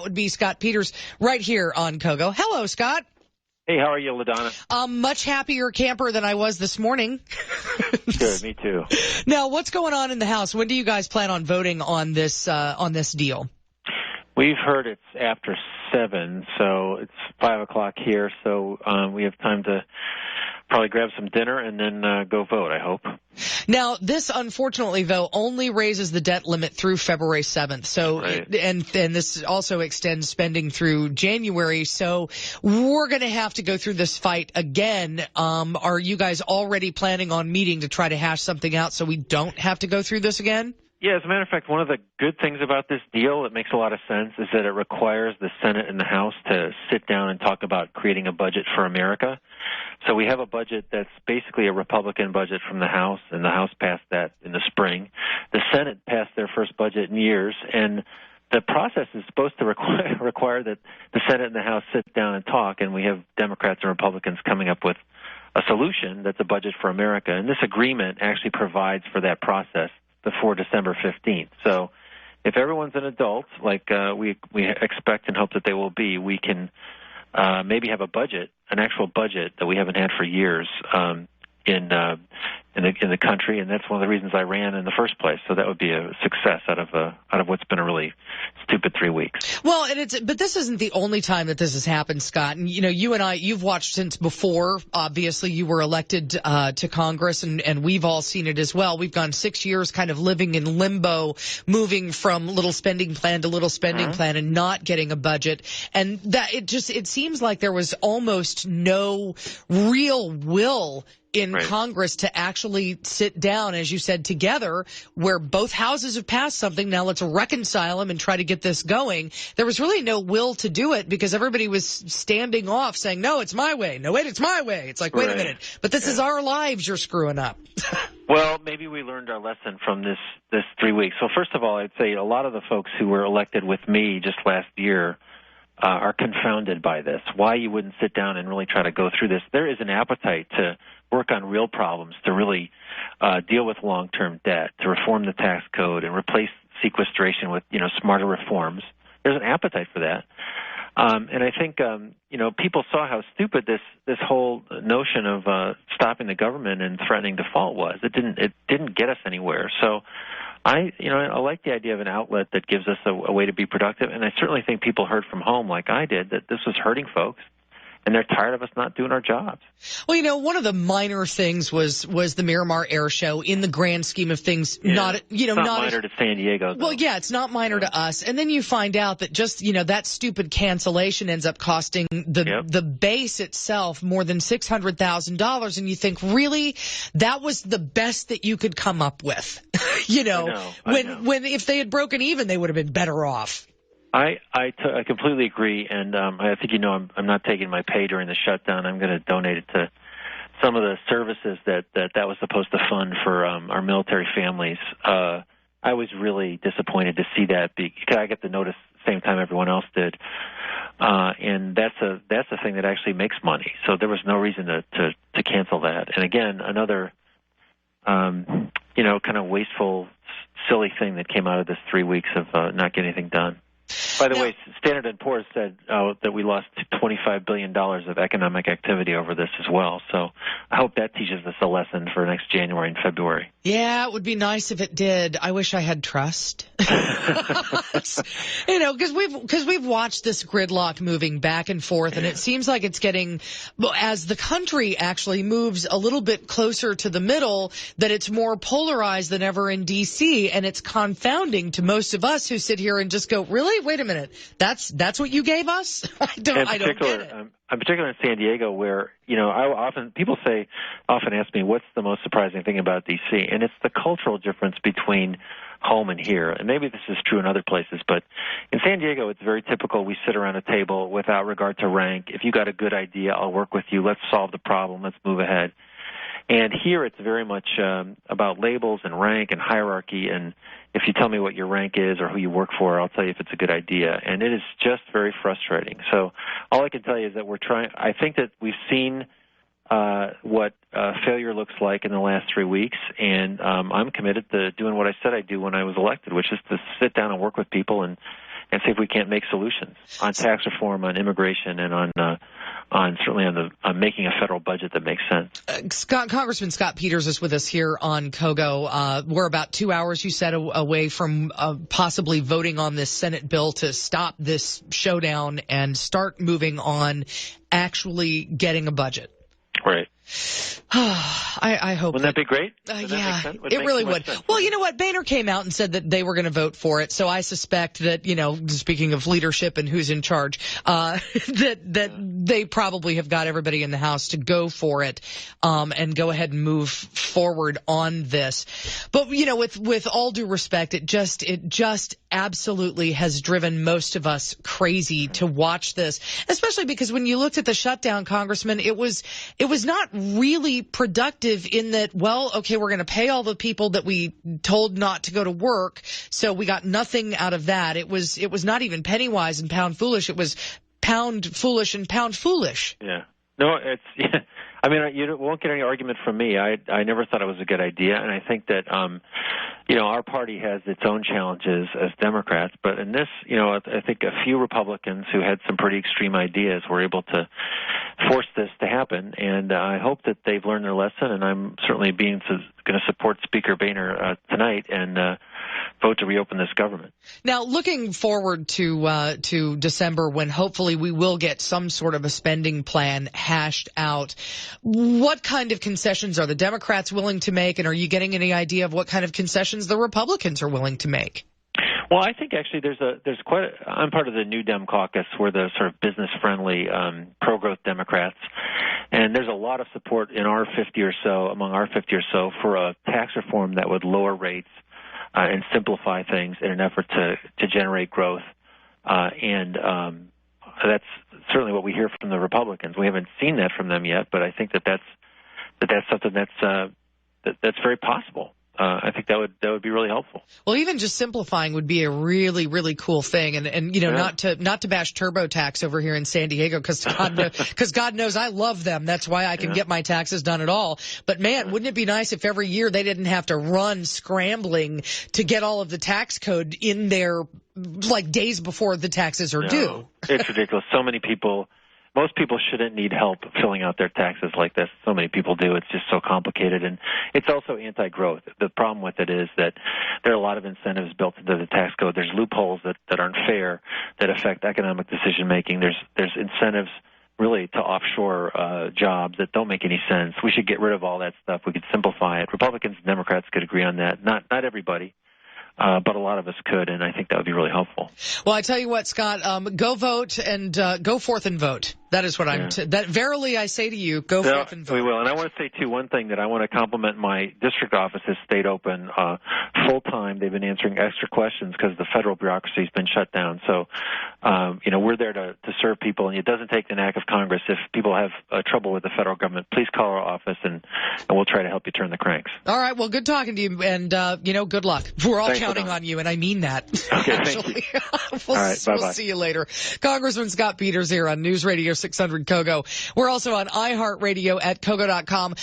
would be Scott Peters right here on KOGO. Hello, Scott. Hey, how are you, LaDona? Much happier camper than I was this morning. Good, me too. Now, what's going on in the House? When do you guys plan on voting on this deal? We've heard it's after 7, so it's 5 o'clock here, so we have time to probably grab some dinner and then go vote, I hope. Now, this, unfortunately, though, only raises the debt limit through February 7th. So, right. and this also extends spending through January. So we're going to have to go through this fight again. Are you guys already planning on meeting to try to hash something out so we don't have to go through this again? Yeah, as a matter of fact, one of the good things about this deal that makes a lot of sense is that it requires the Senate and the House to sit down and talk about creating a budget for America. So we have a budget that's basically a Republican budget from the House, and the House passed that in the spring. The Senate passed their first budget in years, and the process is supposed to require that the Senate and the House sit down and talk, and we have Democrats and Republicans coming up with a solution that's a budget for America. And this agreement actually provides for that process before December 15th. So if everyone's an adult, like we expect and hope that they will be, we can maybe have a budget, an actual budget that we haven't had for years in the country, and that's one of the reasons I ran in the first place. So that would be a success out of what's been a really stupid 3 weeks. Well, but this isn't the only time that this has happened, Scott. And you and I, you've watched since before. Obviously, you were elected to Congress, and we've all seen it as well. We've gone 6 years kind of living in limbo, moving from little spending plan to little spending plan, and not getting a budget. And that it seems like there was almost no real will in Congress to actually sit down, as you said, together, where both houses have passed something. Now let's reconcile them and try to get this going. There was really no will to do it because everybody was standing off saying, no, it's my way. No, wait, it's my way. It's like, wait a minute, but this is our lives you're screwing up. Well, maybe we learned our lesson from this 3 weeks. So first of all, I'd say a lot of the folks who were elected with me just last year are confounded by this. Why you wouldn't sit down and really try to go through this. There is an appetite to work on real problems, to really deal with long-term debt, to reform the tax code and replace sequestration with, smarter reforms. There's an appetite for that. And I think, people saw how stupid this whole notion of stopping the government and threatening default was. It didn't get us anywhere. So I like the idea of an outlet that gives us a way to be productive, and I certainly think people heard from home, like I did, that this was hurting folks, and they're tired of us not doing our jobs. Well, one of the minor things was the Miramar Air Show. In the grand scheme of things, it's not minor to San Diego, though. Well, yeah, it's not minor to us. And then you find out that just, that stupid cancellation ends up costing the base itself more than $600,000. And you think, really, that was the best that you could come up with? I know. When if they had broken even, they would have been better off. I completely agree, and I think I'm not taking my pay during the shutdown. I'm going to donate it to some of the services that was supposed to fund for our military families. I was really disappointed to see that because I get the notice the same time everyone else did, and that's a thing that actually makes money. So there was no reason to cancel that. And again, another kind of wasteful, silly thing that came out of this 3 weeks of not getting anything done. By the way, Standard & Poor's said that we lost $25 billion of economic activity over this as well. So I hope that teaches us a lesson for next January and February. Yeah, it would be nice if it did. I wish I had trust. Because we've watched this gridlock moving back and forth, and it seems like it's getting, as the country actually moves a little bit closer to the middle, that it's more polarized than ever in D.C., and it's confounding to most of us who sit here and just go, really? Wait a minute. That's what you gave us? I don't get it. I'm particularly in San Diego, where people often ask me what's the most surprising thing about D.C., and it's the cultural difference between home and here. And maybe this is true in other places, but in San Diego, it's very typical. We sit around a table without regard to rank. If you got a good idea, I'll work with you. Let's solve the problem. Let's move ahead. And here it's very much about labels and rank and hierarchy, and if you tell me what your rank is or who you work for, I'll tell you if it's a good idea. And it is just very frustrating. So all I can tell you is that I think that we've seen what failure looks like in the last 3 weeks, and I'm committed to doing what I said I'd do when I was elected, which is to sit down and work with people and and see if we can't make solutions on tax reform, on immigration, and on making a federal budget that makes sense. Congressman Scott Peters is with us here on KOGO. We're about 2 hours, you said, away from possibly voting on this Senate bill to stop this showdown and start moving on actually getting a budget. Right. I hope. Wouldn't that be great? Yeah, it really would. Well, you know what? Boehner came out and said that they were going to vote for it. So I suspect that, speaking of leadership and who's in charge, that they probably have got everybody in the House to go for it, and go ahead and move forward on this. But, with all due respect, it just absolutely has driven most of us crazy to watch this, especially because when you looked at the shutdown, Congressman, it was not really productive in that, well, okay, we're going to pay all the people that we told not to go to work, so we got nothing out of that. It was not even penny wise and pound foolish. It was pound foolish and pound foolish. Yeah. No, it's. Yeah. I mean, you won't get any argument from me. I never thought it was a good idea, and I think that our party has its own challenges as Democrats. But in this, I think a few Republicans who had some pretty extreme ideas were able to force this to happen, and I hope that they've learned their lesson. And I'm certainly going to support Speaker Boehner tonight and vote to reopen this government. Now, looking forward to December, when hopefully we will get some sort of a spending plan hashed out, what kind of concessions are the Democrats willing to make, and are you getting any idea of what kind of concessions the Republicans are willing to make? Well, I think actually I'm part of the New Dem caucus. We're the sort of business-friendly, pro-growth Democrats, and there's a lot of support among our 50 or so, for a tax reform that would lower rates and simplify things in an effort to generate growth. And that's certainly what we hear from the Republicans. We haven't seen that from them yet, but I think that's something that's very possible. I think that would be really helpful. Well, even just simplifying would be a really, really cool thing. And not to bash TurboTax over here in San Diego, because God knows I love them. That's why I can get my taxes done at all. But man, wouldn't it be nice if every year they didn't have to run scrambling to get all of the tax code in there like days before the taxes are due? It's ridiculous. Most people shouldn't need help filling out their taxes like this. So many people do. It's just so complicated, and it's also anti-growth. The problem with it is that there are a lot of incentives built into the tax code. There's loopholes that aren't fair, that affect economic decision-making. There's incentives really to offshore jobs that don't make any sense. We should get rid of all that stuff. We could simplify it. Republicans and Democrats could agree on that. Not everybody. But a lot of us could, and I think that would be really helpful. Well, I tell you what, Scott, go vote and go forth and vote. That is what that verily I say to you, go forth and vote. We will. And I want to say, too, one thing that I want to compliment my district office has stayed open full time. They've been answering extra questions because the federal bureaucracy has been shut down. So, we're there to serve people, and it doesn't take the knack of Congress. If people have trouble with the federal government, please call our office, and we'll try to help you turn the cranks. All right. Well, good talking to you, and, good luck. We're all counting on you, and I mean that. Okay, thank you. All right, bye-bye. We'll see you later. Congressman Scott Peters here on News Radio 600 KOGO. We're also on iHeartRadio at KOGO.com.